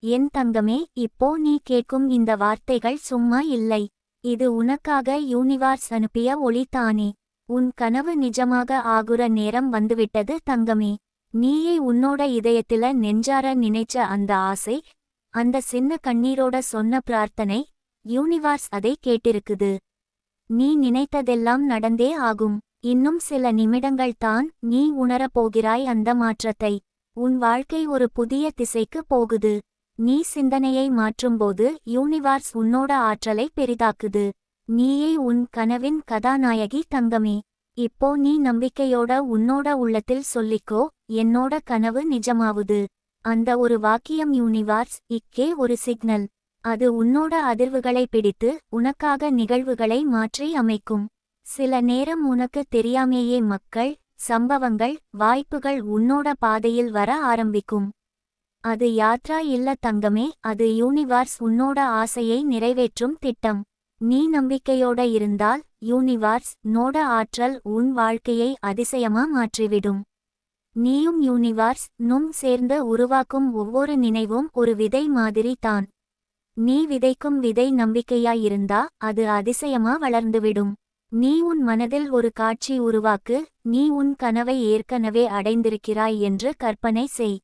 என் தங்கமே, இப்போ நீ கேட்கும் இந்த வார்த்தைகள் சும்மா இல்லை. இது உனக்காக யூனிவர்ஸ் அனுப்பிய ஒளிதானே. உன் கனவு நிஜமாக ஆகுற நேரம் வந்துவிட்டது தங்கமே. நீயே உன்னோட இதயத்தில நெஞ்சார நினைச்ச அந்த ஆசை, அந்த சின்ன கண்ணீரோட சொன்ன பிரார்த்தனை, யூனிவர்ஸ் அதை கேட்டிருக்குது. நீ நினைத்ததெல்லாம் நடந்தே ஆகும். இன்னும் சில நிமிடங்கள் தான் நீ உணரப் போகிறாய் அந்த மாற்றத்தை. உன் வாழ்க்கை ஒரு புதிய திசைக்கு போகுது. நீ சிந்தனையை மாற்றும்போது யூனிவர்ஸ் உன்னோட ஆற்றலை பெரிதாக்குது. நீயே உன் கனவின் கதாநாயகி தங்கமே. இப்போ நீ நம்பிக்கையோட உன்னோட உள்ளத்தில் சொல்லிக்கோ, என்னோட கனவு நிஜமாவுது. அந்த ஒரு வாக்கியம் யூனிவர்ஸ் இக்கே ஒரு சிக்னல். அது உன்னோட அதிர்வுகளை பிடித்து உனக்காக நிகழ்வுகளை மாற்றி அமைக்கும். சில நேரம் உனக்கு தெரியாமேயே மக்கள், சம்பவங்கள், வாய்ப்புகள் உன்னோட பாதையில் வர ஆரம்பிக்கும். அது யாத்ரா இல்ல தங்கமே, அது யூனிவர்ஸ் உன்னோட ஆசையை நிறைவேற்றும் திட்டம். நீ நம்பிக்கையோட இருந்தால் யூனிவர்ஸ் நோட ஆற்றல் உன் வாழ்க்கையை அதிசயமா மாற்றிவிடும். நீயும் யூனிவர்ஸ் நும் சேர்ந்து உருவாக்கும் ஒவ்வொரு நினைவும் ஒரு விதை மாதிரி தான். நீ விதைக்கும் விதை நம்பிக்கையாயிருந்தா அது அதிசயமா வளர்ந்துவிடும். நீ உன் மனதில் ஒரு காட்சி உருவாக்கு. நீ உன் கனவை ஏற்கனவே அடைந்திருக்கிறாய் என்று கற்பனை செய்.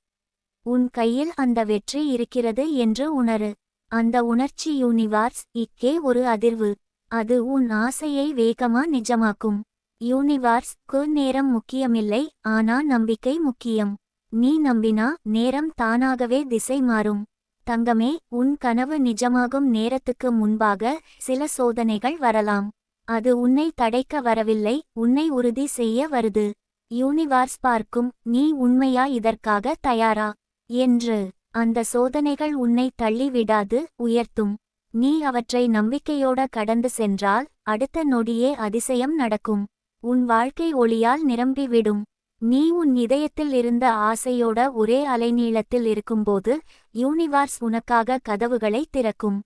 உன் கையில் அந்த வெற்றி இருக்கிறது என்று உணரு. அந்த உணர்ச்சி யூனிவர்ஸ் இக்கே ஒரு அதிர்வு. அது உன் ஆசையை வேகமா நிஜமாக்கும். யூனிவர்ஸ்க்கு நேரம் முக்கியமில்லை, ஆனா நம்பிக்கை முக்கியம். நீ நம்பினா நேரம் தானாகவே திசை மாறும். தங்கமே, உன் கனவு நிஜமாகும் நேரத்துக்கு முன்பாக சில சோதனைகள் வரலாம். அது உன்னை தடைக்க வரவில்லை, உன்னை உறுதி செய்ய வருது. யூனிவர்ஸ் பார்க்கும், நீ உண்மையா இதற்காக தயாரா என்று. அந்த சோதனைகள் உன்னை தள்ளிவிடாது, உயர்த்தும். நீ அவற்றை நம்பிக்கையோட கடந்து சென்றால் அடுத்த நொடியே அதிசயம் நடக்கும். உன் வாழ்க்கை ஒளியால் நிரம்பிவிடும். நீ உன் இதயத்தில் இருந்த ஆசையோட ஒரே அலைநீளத்தில் இருக்கும்போது யூனிவர்ஸ் உனக்காக கதவுகளை திறக்கும்.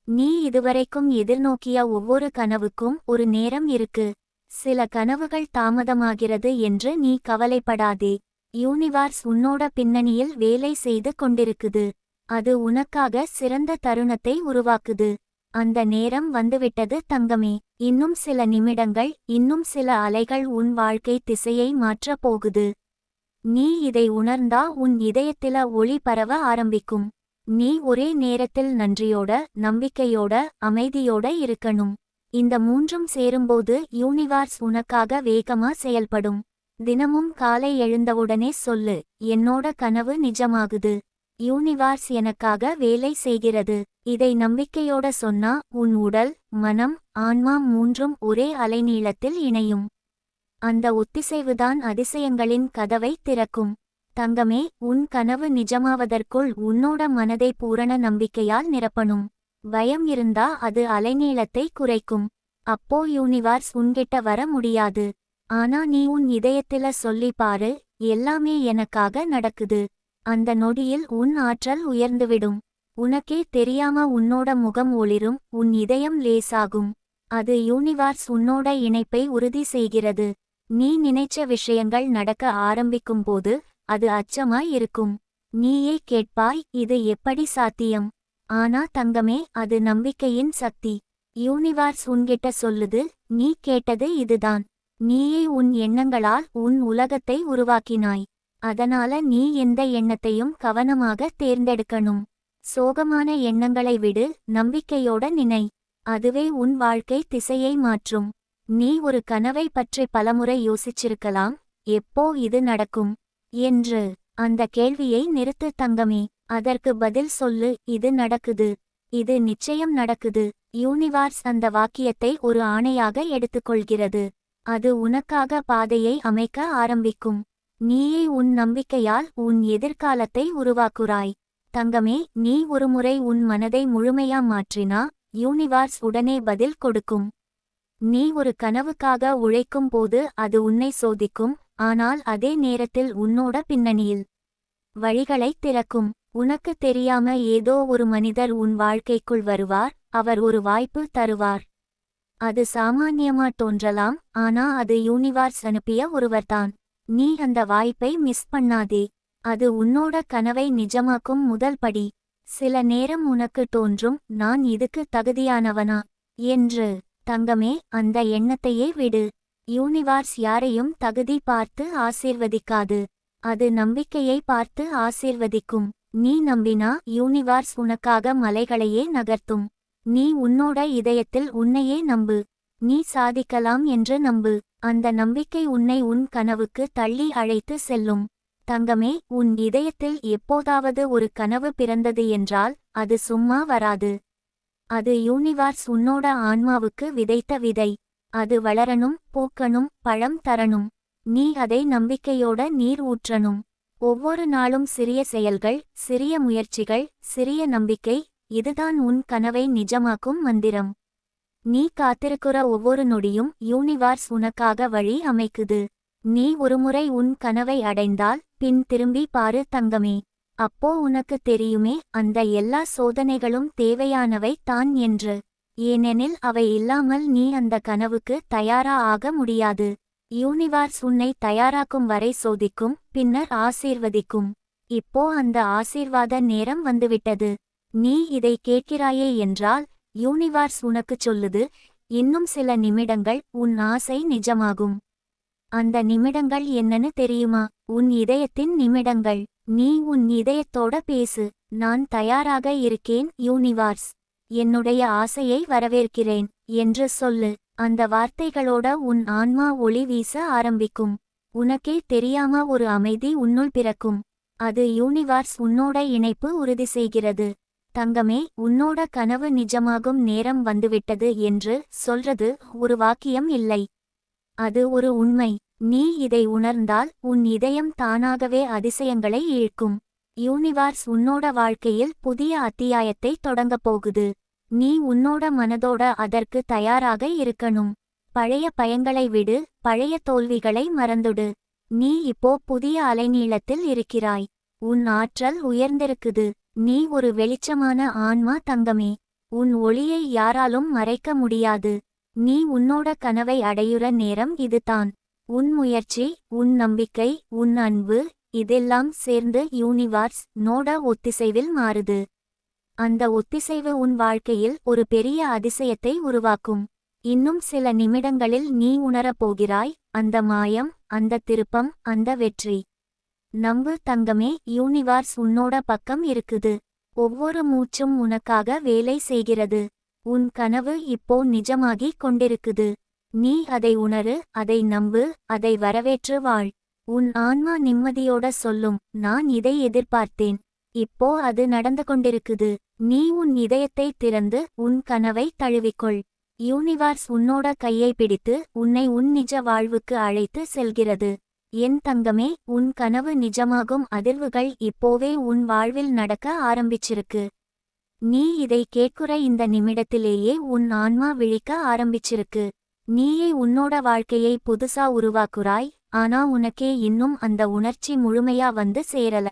நீ இதுவரைக்கும் எதிர்நோக்கிய ஒவ்வொரு கனவுக்கும் ஒரு நேரம் இருக்கு. சில கனவுகள் தாமதமாகிறது என்று நீ கவலைப்படாதே. யூனிவர்ஸ் உன்னோட பின்னணியில் வேலை செய்து கொண்டிருக்குது. அது உனக்காக சிறந்த தருணத்தை உருவாக்குது. அந்த நேரம் வந்துவிட்டது தங்கமே. இன்னும் சில நிமிடங்கள், இன்னும் சில அலைகள் உன் வாழ்க்கை திசையை மாற்றப் போகுது. நீ இதை உணர்ந்தா உன் இதயத்தில ஒளி பரவ ஆரம்பிக்கும். நீ ஒரே நேரத்தில் நன்றியோட, நம்பிக்கையோட, அமைதியோட இருக்கணும். இந்த மூன்றும் சேரும்போது யூனிவர்ஸ் உனக்காக வேகமா செயல்படும். தினமும் காலை எழுந்தவுடனே சொல்லு, என்னோட கனவு நிஜமாகுது. யூனிவர்ஸ் எனக்காக வேலை செய்கிறது. இதை நம்பிக்கையோட சொன்னா உன் உடல், மனம், ஆன்மா மூன்றும் ஒரே அலைநீளத்தில் இணையும். அந்த ஒத்திசைவுதான் அதிசயங்களின் கதவை திறக்கும். தங்கமே, உன் கனவு நிஜமாவதற்குள் உன்னோட மனதை பூரண நம்பிக்கையால் நிரப்பணும். பயம் இருந்தா அது அலைநீளத்தை குறைக்கும். அப்போ யூனிவர்ஸ் உன்கிட்ட வர முடியாது. ஆனா நீ உன் இதயத்தில சொல்லி பாரு, எல்லாமே எனக்காக நடக்குது. அந்த நொடியில் உன் ஆற்றல் உயர்ந்துவிடும். உனக்கே தெரியாம உன்னோட முகம் ஒளிரும், உன் இதயம் லேசாகும். அது யூனிவர்ஸ் உன்னோட இணைப்பை உறுதி செய்கிறது. நீ நினைச்ச விஷயங்கள் நடக்க ஆரம்பிக்கும்போது அது அச்சமாய் இருக்கும். நீயே கேட்பாய், இது எப்படி சாத்தியம்? ஆனா தங்கமே, அது நம்பிக்கையின் சக்தி. யூனிவர்ஸ் உன்கிட்ட சொல்லுது, நீ கேட்டது இதுதான். நீயே உன் எண்ணங்களால் உன் உலகத்தை உருவாக்கினாய். அதனால நீ எந்த எண்ணத்தையும் கவனமாக தேர்ந்தெடுக்கணும். சோகமான எண்ணங்களை விடு, நம்பிக்கையோட நினை. அதுவே உன் வாழ்க்கை திசையை மாற்றும். நீ ஒரு கனவை பற்றி பலமுறை யோசிச்சிருக்கலாம், எப்போ இது நடக்கும் என்று. அந்த கேள்வியை நிறுத்து தங்கமே. அதற்கு பதில் சொல்லு, இது நடக்குது. இது நிச்சயம் நடக்குது. யூனிவர்ஸ் அந்த வாக்கியத்தை ஒரு ஆணையாக எடுத்துக்கொள்கிறது. அது உனக்காக பாதையை அமைக்க ஆரம்பிக்கும். நீயே உன் நம்பிக்கையால் உன் எதிர்காலத்தை உருவாக்குறாய். தங்கமே, நீ ஒருமுறை உன் மனதை முழுமையா மாற்றினா யூனிவர்ஸ் உடனே பதில் கொடுக்கும். நீ ஒரு கனவுக்காக உழைக்கும் போது அது உன்னை சோதிக்கும், ஆனால் அதே நேரத்தில் உன்னோட பின்னணியில் வழிகளை திறக்கும். உனக்கு தெரியாம ஏதோ ஒரு மனிதர் உன் வாழ்க்கைக்குள் வருவார். அவர் ஒரு வாய்ப்பு தருவார். அது சாமான்யமா தோன்றலாம், ஆனா அது யூனிவர்ஸ் அனுப்பிய ஒருவர்தான். நீ அந்த வாய்ப்பை மிஸ் பண்ணாதே. அது உன்னோட கனவை நிஜமாக்கும் முதல் படி. சில நேரம் உனக்கு தோன்றும், நான் இதுக்கு தகுதியானவனா என்று. தங்கமே, அந்த எண்ணத்தையே விடு. யூனிவர்ஸ் யாரையும் தகுதி பார்த்து ஆசீர்வதிக்காது. அது நம்பிக்கையை பார்த்து ஆசீர்வதிக்கும். நீ நம்பினா யூனிவர்ஸ் உனக்காக மலைகளையே நகர்த்தும். நீ உன்னோட இதயத்தில் உன்னையே நம்பு. நீ சாதிக்கலாம் என்று நம்பு. அந்த நம்பிக்கை உன்னை உன் கனவுக்கு தள்ளி அழைத்து செல்லும். தங்கமே, உன் இதயத்தில் எப்போதாவது ஒரு கனவு பிறந்தது என்றால் அது சும்மா வராது. அது யூனிவர்ஸ் உன்னோட ஆன்மாவுக்கு விதைத்த விதை. அது வளரணும், பூக்கணும், பழம் தரணும். நீ அதை நம்பிக்கையோட நீர் ஊற்றணும். ஒவ்வொரு நாளும் சிறிய செயல்கள், சிறிய முயற்சிகள், சிறிய நம்பிக்கை, இதுதான் உன் கனவை நிஜமாக்கும் மந்திரம். நீ காத்திருக்கிற ஒவ்வொரு நொடியும் யூனிவர்ஸ் உனக்காக வழி அமைக்குது. நீ ஒருமுறை உன் கனவை அடைந்தால் பின் திரும்பி பாரு தங்கமே. அப்போ உனக்கு தெரியுமே, அந்த எல்லா சோதனைகளும் தேவையானவை தான் என்று. ஏனெனில் அவை இல்லாமல் நீ அந்த கனவுக்கு தயாரா ஆக முடியாது. யூனிவர்ஸ் உன்னை தயாராக்கும் வரை சோதிக்கும், பின்னர் ஆசீர்வதிக்கும். இப்போ அந்த ஆசீர்வாத நேரம் வந்துவிட்டது. நீ இதை கேட்கிறாயே என்றால் யூனிவர்ஸ் உனக்குச் சொல்லுது, இன்னும் சில நிமிடங்கள் உன் ஆசை நிஜமாகும். அந்த நிமிடங்கள் என்னன்னு தெரியுமா? உன் இதயத்தின் நிமிடங்கள். நீ உன் இதயத்தோட பேசு. நான் தயாராக இருக்கேன் யூனிவர்ஸ். என்னுடைய ஆசையை வரவேற்கிறேன் என்று சொல்லு. அந்த வார்த்தைகளோட உன் ஆன்மா ஒளி வீச ஆரம்பிக்கும். உனக்கே தெரியாம ஒரு அமைதி உன்னுள் பிறக்கும். அது யூனிவர்ஸ் உன்னோட இணைப்பு உறுதி செய்கிறது. தங்கமே, உன்னோட கனவு நிஜமாகும் நேரம் வந்துவிட்டது என்று சொல்றது ஒரு வாக்கியம் இல்லை. அது ஒரு உண்மை. நீ இதை உணர்ந்தால் உன் இதயம் தானாகவே அதிசயங்களை இழுக்கும். யூனிவர்ஸ் உன்னோட வாழ்க்கையில் புதிய அத்தியாயத்தை தொடங்கப் போகுது. நீ உன்னோட மனதோட அதற்கு தயாராக இருக்கணும். பழைய பயங்களை விடு, பழைய தோல்விகளை மறந்துடு. நீ இப்போ புதிய அலைநீளத்தில் இருக்கிறாய். உன் ஆற்றல் உயர்ந்திருக்குது. நீ ஒரு வெளிச்சமான ஆன்மா தங்கமே. உன் ஒளியை யாராலும் மறைக்க முடியாது. நீ உன்னோட கனவை அடையுற நேரம் இதுதான். உன் முயற்சி, உன் நம்பிக்கை, உன் அன்பு, இதெல்லாம் சேர்ந்து யூனிவர்ஸ் நோட ஒத்திசைவில் மாறுது. அந்த ஒத்திசைவு உன் வாழ்க்கையில் ஒரு பெரிய அதிசயத்தை உருவாக்கும். இன்னும் சில நிமிடங்களில் நீ உணரப் போகிறாய், அந்த மாயம், அந்த திருப்பம், அந்த வெற்றி. நம்பு தங்கமே, யூனிவர்ஸ் உன்னோட பக்கம் இருக்குது. ஒவ்வொரு மூச்சும் உனக்காக வேலை செய்கிறது. உன் கனவு இப்போ நிஜமாகி கொண்டிருக்குது. நீ அதை உணரு, அதை நம்பு, அதை வரவேற்று வாழ். உன் ஆன்மா நிம்மதியோட சொல்லும், நான் இதை எதிர்பார்த்தேன். இப்போ அது நடந்து கொண்டிருக்குது. நீ உன் இதயத்தை திறந்து உன் கனவை தழுவிக்கொள். யூனிவர்ஸ் உன்னோட கையை பிடித்து உன்னை உன் நிஜ வாழ்வுக்கு அழைத்து செல்கிறது. என் தங்கமே, உன் கனவு நிஜமாகும் அதிர்வுகள் இப்போவே உன் வாழ்வில் நடக்க ஆரம்பிச்சிருக்கு. நீ இதை கேட்குற இந்த நிமிடத்திலேயே உன் ஆன்மா விழிக்க ஆரம்பிச்சிருக்கு. நீயே உன்னோட வாழ்க்கையை புதுசா உருவாக்குறாய், ஆனா உனக்கே இன்னும் அந்த உணர்ச்சி முழுமையா வந்து சேரல.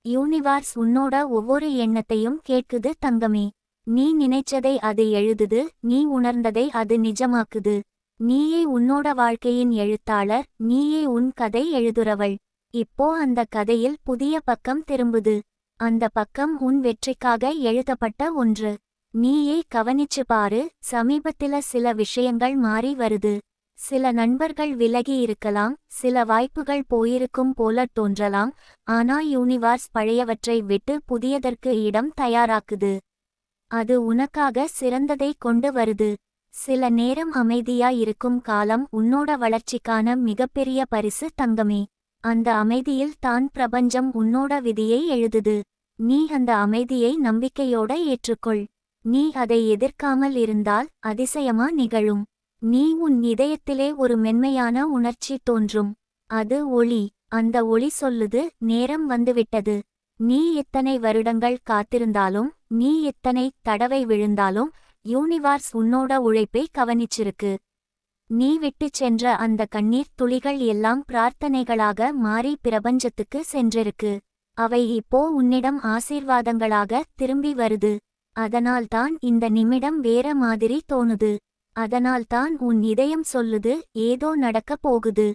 யூனிவர்ஸ் உன்னோட ஒவ்வொரு எண்ணத்தையும் கேட்குது தங்கமே. நீ நினைச்சதை அது எழுதுது, நீ உணர்ந்ததை அது நிஜமாக்குது. நீயே உன்னோட வாழ்க்கையின் எழுத்தாளர், நீயே உன் கதை எழுதுறவள். இப்போ அந்த கதையில் புதிய பக்கம் திரும்புது. அந்த பக்கம் உன் வெற்றிக்காக எழுதப்பட்ட ஒன்று. நீயே கவனிச்சு பாரு, சமீபத்தில சில விஷயங்கள் மாறி வருது. சில நண்பர்கள் விலகி இருக்கலாம், சில வாய்ப்புகள் போயிருக்கும் போல தோன்றலாம், ஆனா யூனிவர்ஸ் பழையவற்றை விட்டு புதியதற்கு இடம் தயாராக்குது. அது உனக்காக சிறந்ததை கொண்டு வருது. சில நேரம் அமைதியா இருக்கும் காலம் உன்னோட வளர்ச்சிக்கான மிகப்பெரிய பரிசு தங்கமே. அந்த அமைதியில் தான் பிரபஞ்சம் உன்னோட விதியை எழுதுது. நீ அந்த அமைதியை நம்பிக்கையோட ஏற்றுக்கொள். நீ அதை எதிர்க்காமல் இருந்தால் அதிசயமா நிகழும். நீ உன் இதயத்திலே ஒரு மென்மையான உணர்ச்சி தோன்றும். அது ஒளி. அந்த ஒளி சொல்லுது, நேரம் வந்துவிட்டது. நீ எத்தனை வருடங்கள் காத்திருந்தாலும், நீ எத்தனை தடவை விழுந்தாலும், யூனிவர்ஸ் உன்னோட உழைப்பை கவனிச்சிருக்கு. நீ விட்டுச் சென்ற அந்த கண்ணீர் துளிகள் எல்லாம் பிரார்த்தனைகளாக மாறி பிரபஞ்சத்துக்கு சென்றிருக்கு. அவை இப்போ உன்னிடம் ஆசீர்வாதங்களாக திரும்பி வருது. அதனால்தான் இந்த நிமிடம் வேற மாதிரி தோணுது. அதனால்தான் உன் இதயம் சொல்லுது, ஏதோ நடக்கப் போகுது.